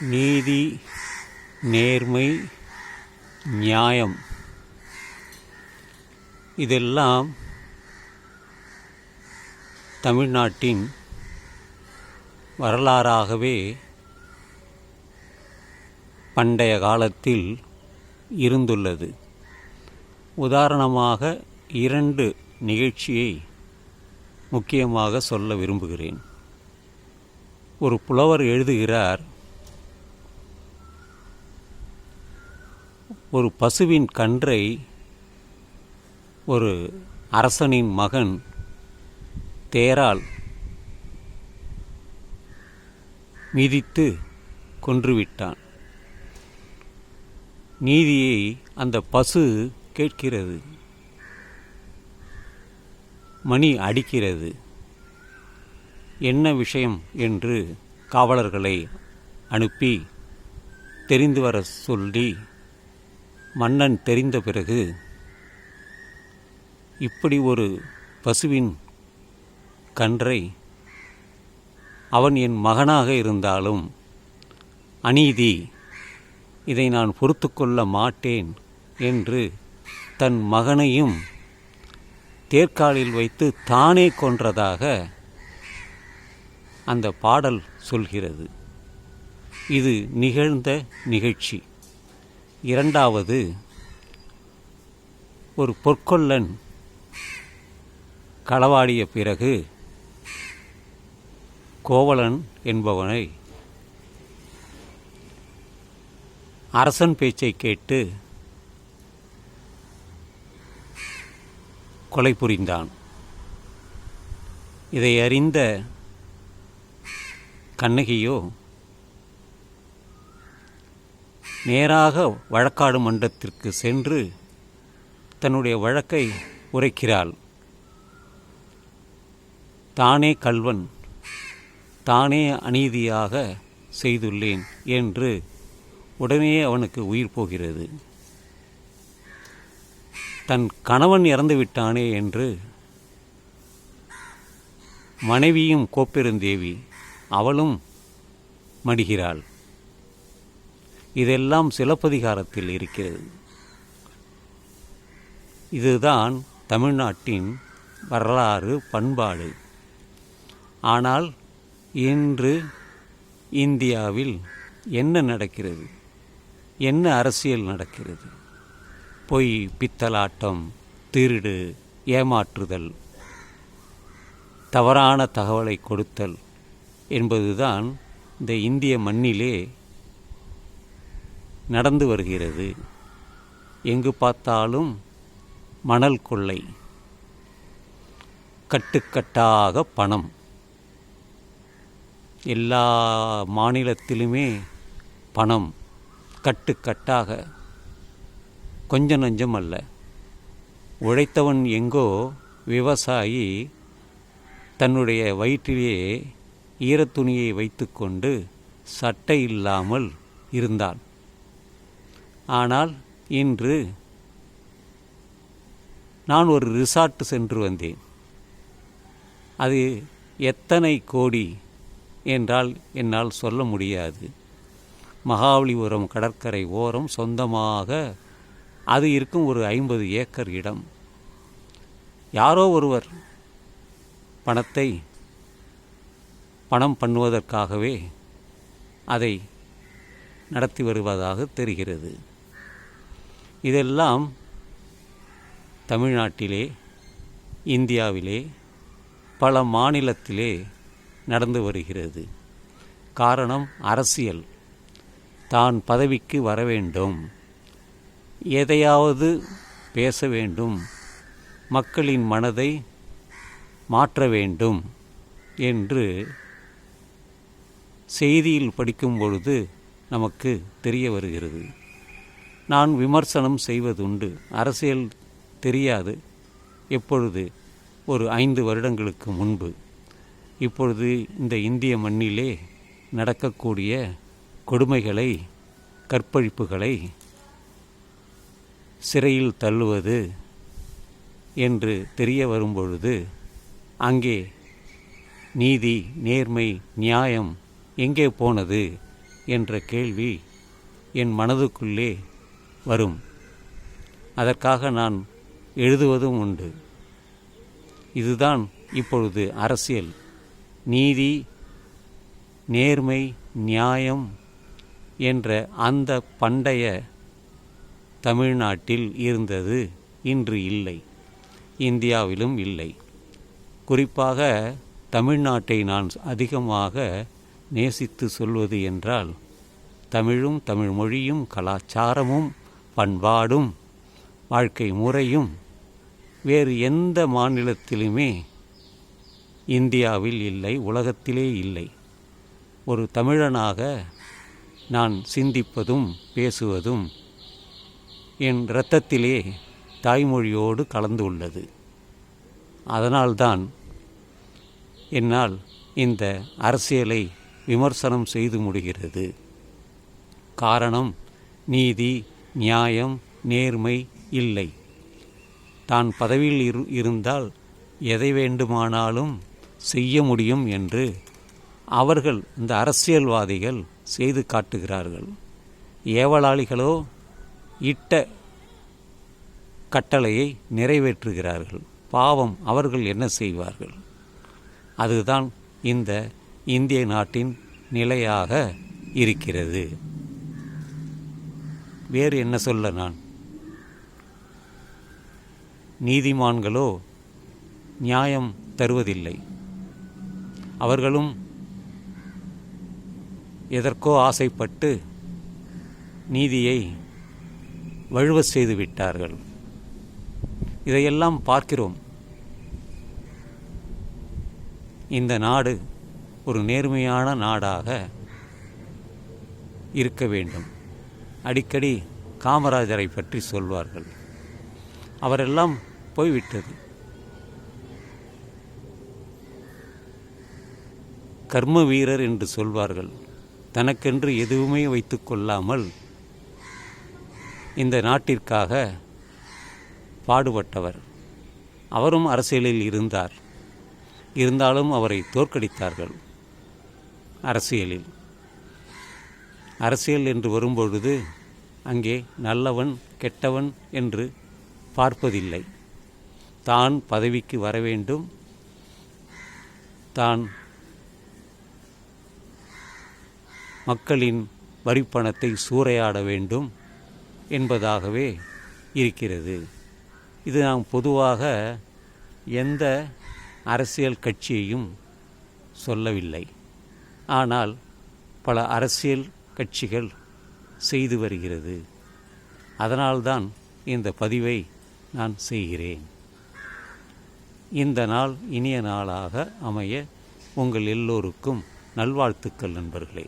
நீதி, நேர்மை, நியாயம் இதெல்லாம் தமிழ்நாட்டின் வரலாறாகவே பண்டைய காலத்தில் இருந்துள்ளது. உதாரணமாக 2 நிகழ்ச்சியை முக்கியமாக சொல்ல விரும்புகிறேன். ஒரு புலவர் எழுதுகிறார், ஒரு பசுவின் கன்றை ஒரு அரசனின் மகன் தேரால் மிதித்து கொன்றுவிட்டான். நீதியை அந்த பசு கேட்கிறது, மணி அடிக்கிறது. என்ன விஷயம் என்று காவலர்களை அனுப்பி தெரிந்து வர சொல்லி மன்னன் தெரிந்த பிறகு, இப்படி ஒரு பசுவின் கன்றை அவன் என் மகனாக இருந்தாலும் அநீதி, இதை நான் பொறுத்து கொள்ள மாட்டேன் என்று தன் மகனையும் தேர்காலில் வைத்து தானே கொன்றதாக அந்த பாடல் சொல்கிறது. இது நிகழ்ந்த நிகழ்ச்சி. 2வது, ஒரு பொற்கொல்லன் களவாடிய பிறகு கோவலன் என்பவனை அரசன் பேச்சை கேட்டு கொலை புரிந்தான். இதை அறிந்த கண்ணகியோ நேராக வழக்காடு மன்றத்திற்கு சென்று தன்னுடைய வழக்கை உரைக்கிறாள். தானே கள்வன், தானே அநீதியாக செய்துள்ளேன் என்று உடனே அவனுக்கு உயிர் போகிறது. தன் கணவன் இறந்து விட்டானே என்று மனைவியும் கோப்பெருந்தேவி அவளும் மடிகிறாள். இதெல்லாம் சிலப்பதிகாரத்தில் இருக்கிறது. இதுதான் தமிழ்நாட்டின் வரலாறு, பண்பாடு. ஆனால் இன்று இந்தியாவில் என்ன நடக்கிறது? என்ன அரசியல் நடக்கிறது? பொய், பித்தலாட்டம், திருடு, ஏமாற்றுதல், தவறான தகவலை கொடுத்தல் என்பதுதான் இந்த இந்திய மண்ணிலே நடந்து வருகிறது. எங்கு பார்த்தாலும் மணல் கொள்ளை, கட்டுக்கட்டாக பணம். எல்லா மாநிலத்திலுமே பணம் கட்டுக்கட்டாக, கொஞ்சம் நஞ்சம் அல்ல. உழைத்தவன் எங்கோ விவசாயி தன்னுடைய வயிற்றிலே ஈரத்துணியை வைத்துக்கொண்டு சட்டை இல்லாமல் இருந்தான். ஆனால் இன்று நான் ஒரு ரிசார்ட் சென்று வந்தேன். அது எத்தனை கோடி என்றால் என்னால் சொல்ல முடியாது. மகாபலிபுரம் கடற்கரை ஓரம் சொந்தமாக அது இருக்கும் ஒரு 50 ஏக்கர் இடம். யாரோ ஒருவர் பணம் பண்ணுவதற்காகவே அதை நடத்தி வருவதாக தெரிகிறது. இதெல்லாம் தமிழ்நாட்டிலே, இந்தியாவிலே, பல மாநிலத்திலே நடந்து வருகிறது. காரணம் அரசியல். தான் பதவிக்கு வர வேண்டும், எதையாவது பேச வேண்டும், மக்களின் மனதை மாற்ற வேண்டும் என்று செய்தியில் படிக்கும் பொழுது நமக்கு தெரிய வருகிறது. நான் விமர்சனம் செய்வதுண்டு. அரசியல் தெரியாது எப்பொழுது, ஒரு 5 வருடங்களுக்கு முன்பு. இப்பொழுது இந்த இந்திய மண்ணிலே நடக்கக்கூடிய கொடுமைகளை, கற்பழிப்புகளை, சிறையில் தள்ளுவது என்று தெரிய வரும்பொழுது அங்கே நீதி, நேர்மை, நியாயம் எங்கே போனது என்ற கேள்வி என் மனதுக்குள்ளே வரும். அதற்காக நான் எழுதுவதும் உண்டு. இதுதான் இப்பொழுது அரசியல். நீதி, நேர்மை, நியாயம் என்ற அந்த பண்டைய தமிழ்நாட்டில் இருந்தது இன்று இல்லை, இந்தியாவிலும் இல்லை. குறிப்பாக தமிழ்நாட்டை நான் அதிகமாக நேசித்து சொல்வது என்றால், தமிழும் தமிழ் மொழியும் கலாச்சாரமும் பண்பாடும் வாழ்க்கை முறையும் வேறு எந்த மாநிலத்திலுமே இந்தியாவில் இல்லை, உலகத்திலே இல்லை. ஒரு தமிழனாக நான் சிந்திப்பதும் பேசுவதும் என் இரத்தத்திலே தாய்மொழியோடு கலந்து உள்ளது. அதனால்தான் என்னால் இந்த அரசியலை விமர்சனம் செய்து முடிகிறது. காரணம், நீதி, நியாயம், நேர்மை இல்லை. தான் பதவியில் இருந்தால் எதை வேண்டுமானாலும் செய்ய முடியும் என்று அவர்கள், இந்த அரசியல்வாதிகள் செய்து காட்டுகிறார்கள். ஏவலாளிகளோ இட்ட கட்டளையை நிறைவேற்றுகிறார்கள். பாவம், அவர்கள் என்ன செய்வார்கள்? அதுதான் இந்த இந்திய நாட்டின் நிலையாக இருக்கிறது. வேறு என்ன சொல்ல நான்? நீதிமான்களோ நியாயம் தருவதில்லை. அவர்களும் எதற்கோ ஆசைப்பட்டு நீதியை வழுவ செய்து விட்டார்கள். இதையெல்லாம் பார்க்கிறோம். இந்த நாடு ஒரு நேர்மையான நாடாக இருக்க வேண்டும். அடிக்கடி காமராஜரை பற்றி சொல்வார்கள். அவரெல்லாம் போய்விட்டது. கர்ம வீரர் என்று சொல்வார்கள். தனக்கென்று எதுவுமே வைத்து கொள்ளாமல் இந்த நாட்டிற்காக பாடுபட்டவர். அவரும் அரசியலில் இருந்தார். இருந்தாலும் அவரை தோற்கடித்தார்கள். அரசியல் என்று வரும்பொழுது அங்கே நல்லவன் கெட்டவன் என்று பார்ப்பதில்லை. தான் பதவிக்கு வர வேண்டும், தான் மக்களின் வரிப்பணத்தை சூறையாட வேண்டும் என்பதாகவே இருக்கிறது. இது நாம் பொதுவாக எந்த அரசியல் கட்சியையும் சொல்லவில்லை. ஆனால் பல அரசியல் கட்சிகள் செய்து வருகிறது. அதனால்தான் இந்த பதிவை நான் செய்கிறேன். இந்த நாள் இனிய நாளாக அமைய உங்கள் எல்லோருக்கும் நல்வாழ்த்துக்கள் நண்பர்களே.